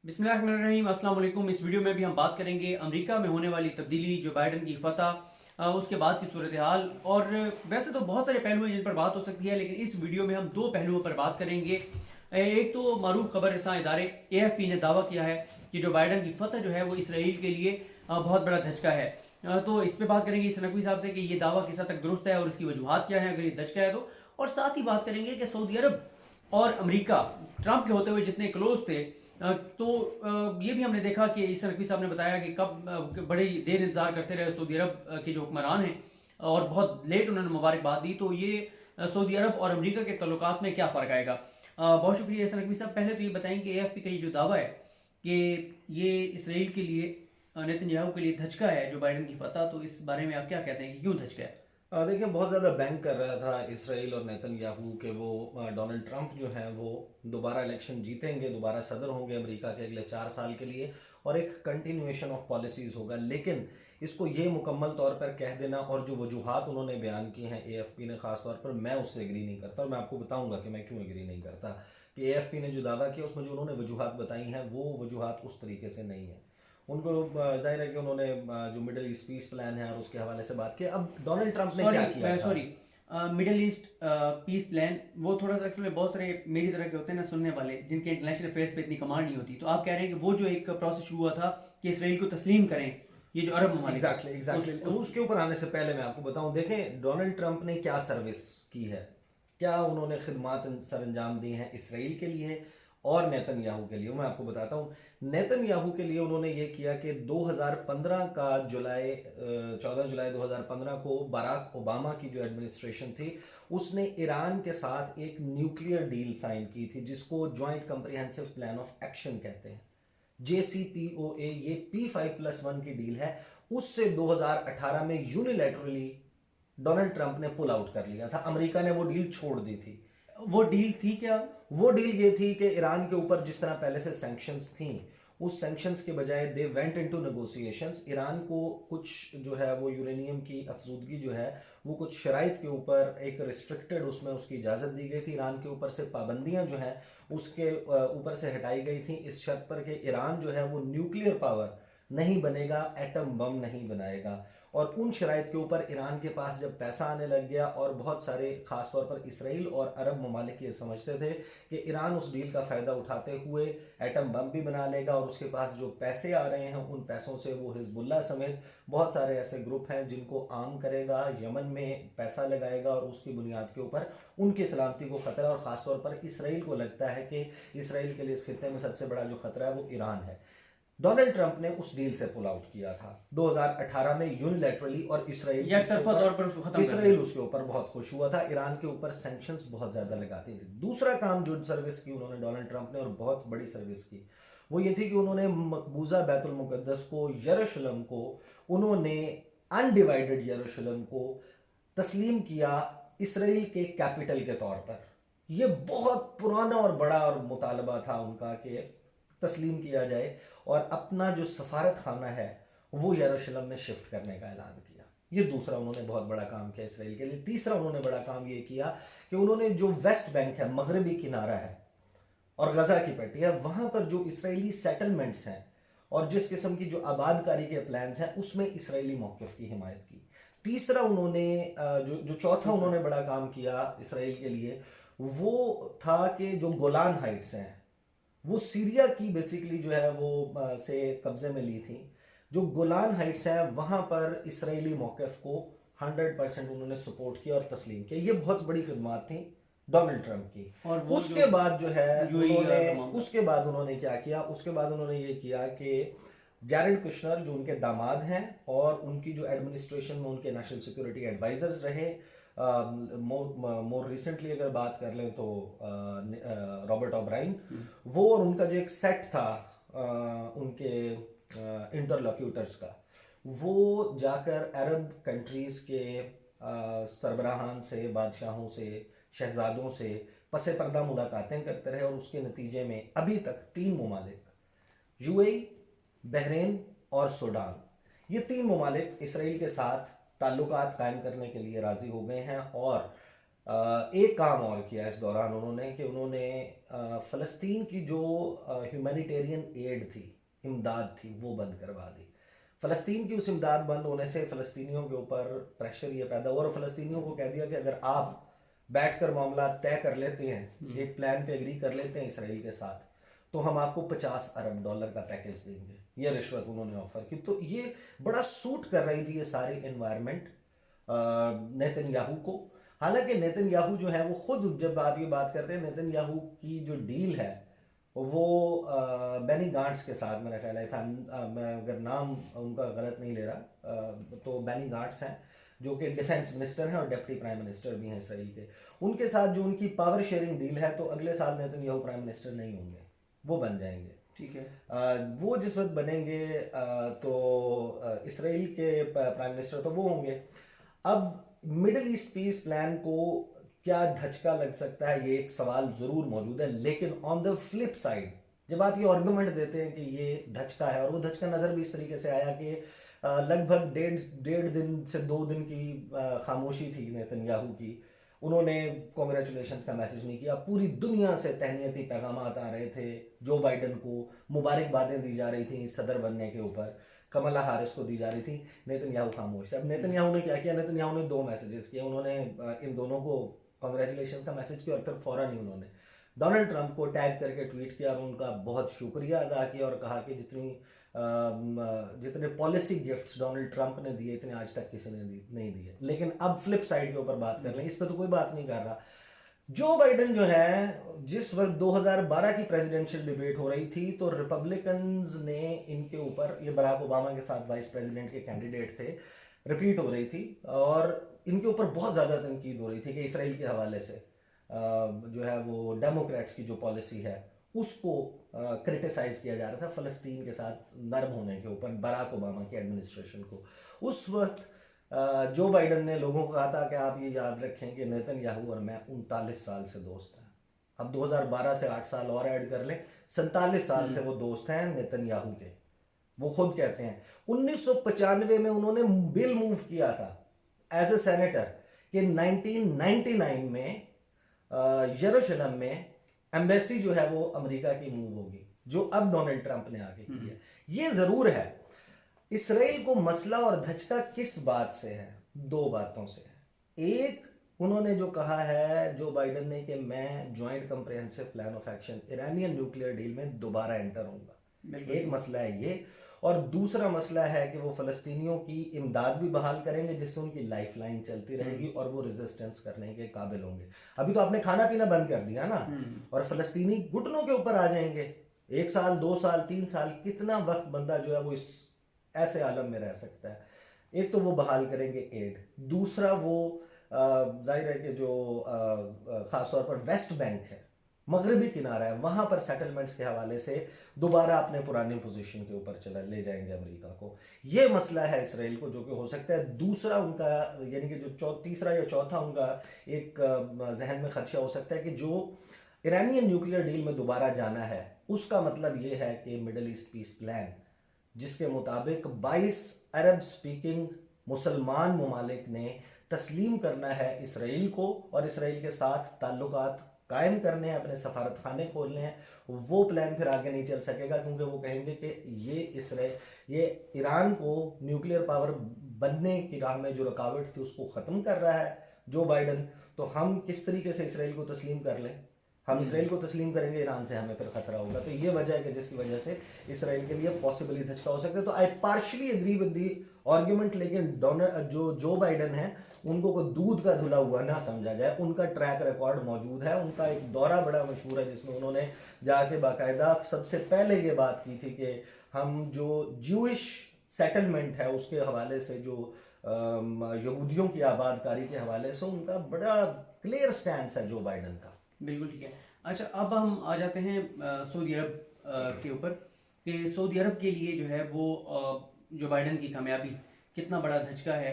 بسم اللہ الرحمن الرحیم، السلام علیکم۔ اس ویڈیو میں بھی ہم بات کریں گے امریکہ میں ہونے والی تبدیلی، جو بائیڈن کی فتح، اس کے بعد کی صورتحال۔ اور ویسے تو بہت سارے پہلو ہیں جن پر بات ہو سکتی ہے، لیکن اس ویڈیو میں ہم دو پہلوؤں پر بات کریں گے۔ ایک تو معروف خبر رساں ادارے AFP نے دعویٰ کیا ہے کہ جو بائیڈن کی فتح جو ہے وہ اسرائیل کے لیے بہت بڑا دھچکا ہے۔ تو اس پہ بات کریں گے اس نقوی صاحب سے کہ یہ دعویٰ کس حد تک درست ہے اور اس کی وجوہات کیا ہیں اگر یہ دھچکا ہے تو، اور ساتھ ہی بات کریں گے کہ سعودی عرب اور امریکہ ٹرمپ کے ہوتے ہوئے جتنے کلوز تھے، تو یہ بھی ہم نے دیکھا کہ عیسیٰ نقوی صاحب نے بتایا کہ کب بڑی دیر انتظار کرتے رہے سعودی عرب کے جو حکمران ہیں، اور بہت لیٹ انہوں نے مبارکباد دی۔ تو یہ سعودی عرب اور امریکہ کے تعلقات میں کیا فرق آئے گا؟ بہت شکریہ عیسیٰ نقوی صاحب۔ پہلے تو یہ بتائیں کہ AFP کا یہ جو دعویٰ ہے کہ یہ اسرائیل کے لیے، نیتن یاہو کے لیے دھچکا ہے جو بائیڈن کی فتح، تو اس بارے میں آپ کیا کہتے ہیں کہ کیوں دھچکا ہے؟ دیکھیں، بہت زیادہ بینک کر رہا تھا اسرائیل اور نیتن یاہو کہ وہ ڈونلڈ ٹرمپ جو ہیں وہ دوبارہ الیکشن جیتیں گے، دوبارہ صدر ہوں گے امریکہ کے اگلے 4 سال کے لیے، اور ایک کنٹینیویشن آف پالیسیز ہوگا۔ لیکن اس کو یہ مکمل طور پر کہہ دینا، اور جو وجوہات انہوں نے بیان کی ہیں AFP نے خاص طور پر، میں اس سے ایگری نہیں کرتا، اور میں آپ کو بتاؤں گا کہ میں کیوں ایگری نہیں کرتا۔ کہ AFP نے جو دعویٰ کیا اس میں جو انہوں نے وجوہات بتائی ہیں وہ وجوہات اس طریقے سے نہیں ہیں۔ ان کو ظاہر ہے کہ انہوں نے جو مڈل ایسٹ پیس پلان ہے اور اس کے حوالے سے بات کی۔ اب ڈونلڈ ٹرمپ نے کیا کیا تھا؟ مڈل ایسٹ پیس پلان، وہ تھوڑا سا اصل میں بہت سارے میری طرح کے ہوتے ہیں نا سننے والے، جن کے انٹرنیشنل افیئرس پہ اتنی کمانڈ نہیں ہوتی، تو آپ کہہ رہے ہیں کہ وہ جو ایک پروسیس شروع ہوا تھا کہ اسرائیل کو تسلیم کریں یہ جو عرب ممالک، ایگزیکٹلی اس کے اوپر آنے سے پہلے میں آپ کو بتاؤں، دیکھیں ڈونلڈ ٹرمپ نے کیا سروس کی ہے، کیا انہوں نے خدمات سر انجام دی ہیں اسرائیل کے لیے اور نیتن یاہو کے لیے۔ میں آپ کو بتاتا ہوں، نیتن یاہو کے لیے انہوں نے یہ کیا کہ 2015 کا 14 جولائی 2015 کو باراک اوباما کی جو ایڈمنسٹریشن تھی اس نے ایران کے ساتھ ایک نیوکلیئر ڈیل سائن کی تھی، جس کو joint comprehensive plan of action کہتے ہیں، JCPOA۔ یہ P5+1 کی ڈیل ہے۔ اس سے 2018 میں یونیلیٹرلی ڈونلڈ ٹرمپ نے پل آؤٹ کر لیا تھا، امریکہ نے وہ ڈیل چھوڑ دی تھی۔ وہ ڈیل تھی کیا؟ وہ ڈیل یہ تھی کہ ایران کے اوپر جس طرح پہلے سے سینکشنز تھیں، اس سینکشنز کے بجائے they went into negotiations, Iran کو کچھ جو ہے وہ یورینیم کی افزودگی جو ہے وہ کچھ شرائط کے اوپر ایک ریسٹرکٹڈ اس میں اس کی اجازت دی گئی تھی، ایران کے اوپر سے پابندیاں جو ہیں اس کے اوپر سے ہٹائی گئی تھیں، اس شرط پر کہ ایران جو ہے وہ نیوکلیئر پاور نہیں بنے گا، ایٹم بم نہیں بنائے گا۔ اور ان شرائط کے اوپر ایران کے پاس جب پیسہ آنے لگ گیا، اور بہت سارے خاص طور پر اسرائیل اور عرب ممالک یہ سمجھتے تھے کہ ایران اس ڈیل کا فائدہ اٹھاتے ہوئے ایٹم بم بھی بنا لے گا، اور اس کے پاس جو پیسے آ رہے ہیں ان پیسوں سے وہ حزب اللہ سمیت بہت سارے ایسے گروپ ہیں جن کو عام کرے گا، یمن میں پیسہ لگائے گا، اور اس کی بنیاد کے اوپر ان کی سلامتی کو خطرہ، اور خاص طور پر اسرائیل کو لگتا ہے کہ اسرائیل کے لیے اس خطے میں سب سے بڑا جو خطرہ ہے وہ ایران ہے۔ ڈونلڈ ٹرمپ نے اس ڈیل سے پل آؤٹ کیا تھا 2018 میں یونیلیٹرلی، اور اسرائیل اس کے اوپر بہت خوش ہوا تھا، ایران کے اوپر سینکشنز بہت زیادہ لگاتی تھی۔ دوسرا کام جو سروس کی انہوں نے ڈونلڈ ٹرمپ نے، اور بہت بڑی سروس کی، وہ یہ تھی کہ انہوں نے مقبوضہ بیت المقدس کو، یروشلم کو، انہوں نے انڈیوائیڈڈ یروشلم کو تسلیم کیا اسرائیل کے کیپٹل کے طور پر۔ یہ بہت پرانا اور بڑا اور مطالبہ تھا ان کا کہ تسلیم کیا جائے، اور اپنا جو سفارت خانہ ہے وہ یروشلم میں شفٹ کرنے کا اعلان کیا۔ یہ دوسرا انہوں نے بہت بڑا کام کیا اسرائیل کے لیے۔ تیسرا انہوں نے بڑا کام یہ کیا کہ انہوں نے جو ویسٹ بینک ہے، مغربی کنارہ ہے اور غزہ کی پٹی ہے، وہاں پر جو اسرائیلی سیٹلمنٹس ہیں اور جس قسم کی جو آباد کاری کے پلانز ہیں اس میں اسرائیلی موقف کی حمایت کی۔ تیسرا انہوں نے جو چوتھا انہوں نے بڑا کام کیا اسرائیل کے لیے، وہ تھا کہ جو گولان ہائٹس ہیں وہ سیریا کی بیسیکلی جو ہے وہ سے قبضے میں لی تھی۔ جو گولان ہائٹس ہیں وہاں پر اسرائیلی موقف کو 100% انہوں نے سپورٹ کیا اور تسلیم کیا۔ یہ بہت بڑی خدمات تھیں ڈونلڈ ٹرمپ کی۔ اس کے بعد جو ہے اس کے بعد انہوں نے کیا کیا، اس کے بعد انہوں نے یہ کیا کہ جیرڈ کشنر جو ان کے داماد ہیں اور ان کی جو ایڈمنسٹریشن میں ان کے نیشنل سیکورٹی ایڈوائزرز رہے، مور ریسنٹلی اگر بات کر لیں تو رابرٹ اوبرائن، وہ اور ان کا جو ایک سیٹ تھا ان کے انٹرلوکیوٹرز کا، وہ جا کر عرب کنٹریز کے سربراہان سے، بادشاہوں سے، شہزادوں سے پس پردہ ملاقاتیں کرتے رہے، اور اس کے نتیجے میں ابھی تک 3 ممالک، UAE، بحرین اور سوڈان، یہ 3 ممالک اسرائیل کے ساتھ تعلقات قائم کرنے کے لیے راضی ہو گئے ہیں، اور ایک کام اور کیا اس دوران انہوں نے کہ انہوں نے فلسطین کی جو ہیومینیٹیرین ایڈ تھی، امداد تھی، وہ بند کروا دی. فلسطین کی اس امداد بند ہونے سے فلسطینیوں کے اوپر پریشر یہ پیدا ہوا اور فلسطینیوں کو کہہ دیا کہ اگر آپ بیٹھ کر معاملات طے کر لیتے ہیں، ایک پلان پہ اگری کر لیتے ہیں اسرائیل کے ساتھ، تو ہم آپ کو $50 ارب کا پیکیج دیں گے. یہ رشوت انہوں نے آفر کی. تو یہ بڑا سوٹ کر رہی تھی یہ ساری انوائرمنٹ نیتن یاہو کو. حالانکہ نیتن یاہو جو ہے وہ خود، جب آپ یہ بات کرتے ہیں، نیتن یاہو کی جو ڈیل ہے وہ بینی گانٹس کے ساتھ، میرا خیال ہے، میں اگر نام ان کا غلط نہیں لے رہا تو بینی گانٹس ہیں جو کہ ڈیفنس منسٹر ہیں اور ڈپٹی پرائم منسٹر بھی ہیں اسرائیل کے. ان کے ساتھ جو ان کی پاور شیئرنگ ڈیل ہے، تو اگلے سال نیتن یاہو پرائم منسٹر نہیں ہوں گے، وہ بن جائیں گے. ٹھیک ہے. وہ جس وقت بنیں گے تو اسرائیل کے پرائم منسٹر تو وہ ہوں گے. اب مڈل ایسٹ پیس پلان کو کیا دھچکا لگ سکتا ہے، یہ ایک سوال ضرور موجود ہے. لیکن آن دا فلپ سائڈ جب آپ یہ آرگومنٹ دیتے ہیں کہ یہ دھچکا ہے، اور وہ دھچکا نظر بھی اس طریقے سے آیا کہ لگ بھگ 1.5 سے 2 دن کی خاموشی تھی نیتن یاہو کی. انہوں نے کانگریچولیشنز کا میسج نہیں کیا. پوری دنیا سے تہنیتی پیغامات آ رہے تھے. جو بائیڈن کو مبارکبادیں دی جا رہی تھیں صدر بننے کے اوپر، کملا ہارس کو دی جا رہی تھی. نیتن یاہو خاموش تھے. اب نیتن یاہو نے کیا کیا؟ نیتن یاہو نے 2 میسیجز کیے. انہوں نے ان دونوں کو کانگریچولیشنز کا میسج کیا، اور پھر فوراً ہی انہوں نے ڈونلڈ ٹرمپ کو ٹیگ کر کے ٹویٹ کیا اور ان کا بہت شکریہ ادا کیا، اور کہا کہ جتنے پالیسی گفٹس ڈونلڈ ٹرمپ نے دیے اتنے آج تک کسی نے نہیں دیے. لیکن اب فلپ سائڈ کے اوپر بات کر لیں، اس پہ تو کوئی بات نہیں کر رہا. جو بائیڈن جو ہے، جس وقت 2012 کی پریزیڈنشل ڈیبیٹ ہو رہی تھی تو ریپبلکنز نے ان کے اوپر، یہ براک اوباما کے ساتھ وائس پریزیڈنٹ کے کینڈیڈیٹ تھے، ریپیٹ ہو رہی تھی، اور ان کے اوپر بہت زیادہ تنقید ہو رہی تھی کہ اسرائیل کے حوالے سے جو ہے وہ ڈیموکریٹس کی جو پالیسی ہے اس کو کرٹیسائز کیا جا رہا تھا فلسطین کے ساتھ نرم ہونے کے اوپر براک اوباما کی ایڈمنسٹریشن کو. اس وقت جو بائیڈن نے لوگوں کو کہا تھا کہ آپ یہ یاد رکھیں کہ نیتن یاہو اور میں 39 سال سے دوست ہیں. اب 2012 سے 8 سال اور ایڈ کر لیں، 47 سال سے وہ دوست ہیں نیتن یاہو کے. وہ خود کہتے ہیں 1995 میں انہوں نے بل موو کیا تھا ایز اے سینیٹر کہ 1999 میں یروشلم میں ایمبیسی جو ہے وہ امریکہ کی موو ہوگی، جو اب ڈونلڈ ٹرمپ نے آگے کی ہے. یہ ضرور ہے اسرائیل کو مسئلہ اور دھچکا کس بات سے ہے؟ 2 باتوں سے ہے. ایک، انہوں نے جو کہا ہے جو بائیڈن نے کہ میں joint comprehensive plan of action Iranian nuclear deal میں دوبارہ انٹر ہوں گا. ایک مسئلہ ہے یہ. اور دوسرا مسئلہ ہے کہ وہ فلسطینیوں کی امداد بھی بحال کریں گے، جس سے ان کی لائف لائن چلتی رہے گی اور وہ ریزسٹنس کرنے کے قابل ہوں گے. ابھی تو آپ نے کھانا پینا بند کر دیا نا، اور فلسطینی گھٹنوں کے اوپر آ جائیں گے. 1 سال 2 سال 3 سال کتنا وقت بندہ جو ہے وہ اس ایسے عالم میں رہ سکتا ہے؟ ایک تو وہ بحال کریں گے ایڈ، دوسرا وہ ظاہر ہے کہ جو خاص طور پر ویسٹ بینک ہے، مغربی کنارہ ہے، وہاں پر سیٹلمنٹس کے حوالے سے دوبارہ اپنے پرانی پوزیشن کے اوپر لے جائیں گے امریکہ کو. یہ مسئلہ ہے اسرائیل کو جو کہ ہو سکتا ہے. دوسرا ان کا، یعنی کہ جو تیسرا یا چوتھا ان کا ایک ذہن میں خدشہ ہو سکتا ہے کہ جو ایرانین نیوکلیئر ڈیل میں دوبارہ جانا ہے، اس کا مطلب یہ ہے کہ مڈل ایسٹ پیس پلان، جس کے مطابق 22 عرب سپیکنگ مسلمان ممالک نے تسلیم کرنا ہے اسرائیل کو، اور اسرائیل کے ساتھ تعلقات قائم کرنے ہیں، اپنے سفارت خانے کھولنے ہیں. وہ پلان پھر آگے نہیں چل سکے گا، کیونکہ وہ کہیں گے کہ یہ ایران کو نیوکلیئر پاور بننے کی راہ میں جو رکاوٹ تھی اس کو ختم کر رہا ہے جو بائیڈن. تو ہم کس طریقے سے اسرائیل کو تسلیم کر لیں؟ ہم اسرائیل کو تسلیم کریں گے، ایران سے ہمیں پھر خطرہ ہوگا. تو یہ وجہ ہے کہ جس کی وجہ سے اسرائیل کے لیے پاسبلی دھچکا ہو سکتا ہے. تو I partially agree with the argument, لیکن جو بائیڈن ہیں ان کو کوئی دودھ کا دھلا ہوا نہ سمجھا جائے. ان کا ٹریک ریکارڈ موجود ہے. ان کا ایک دورہ بڑا مشہور ہے جس میں انہوں نے جا کے باقاعدہ سب سے پہلے یہ بات کی تھی کہ ہم جو جوئش سیٹلمنٹ ہے اس کے حوالے سے، جو یہودیوں کی آباد کاری کے حوالے سے، ان کا بڑا کلیئر سٹینس ہے جو بائیڈن کا. بالکل ٹھیک ہے. اچھا، اب ہم آ جاتے ہیں سعودی عرب کے اوپر، کہ سعودی عرب کے لیے جو ہے وہ جو بائیڈن کی کامیابی کتنا بڑا دھچکا ہے.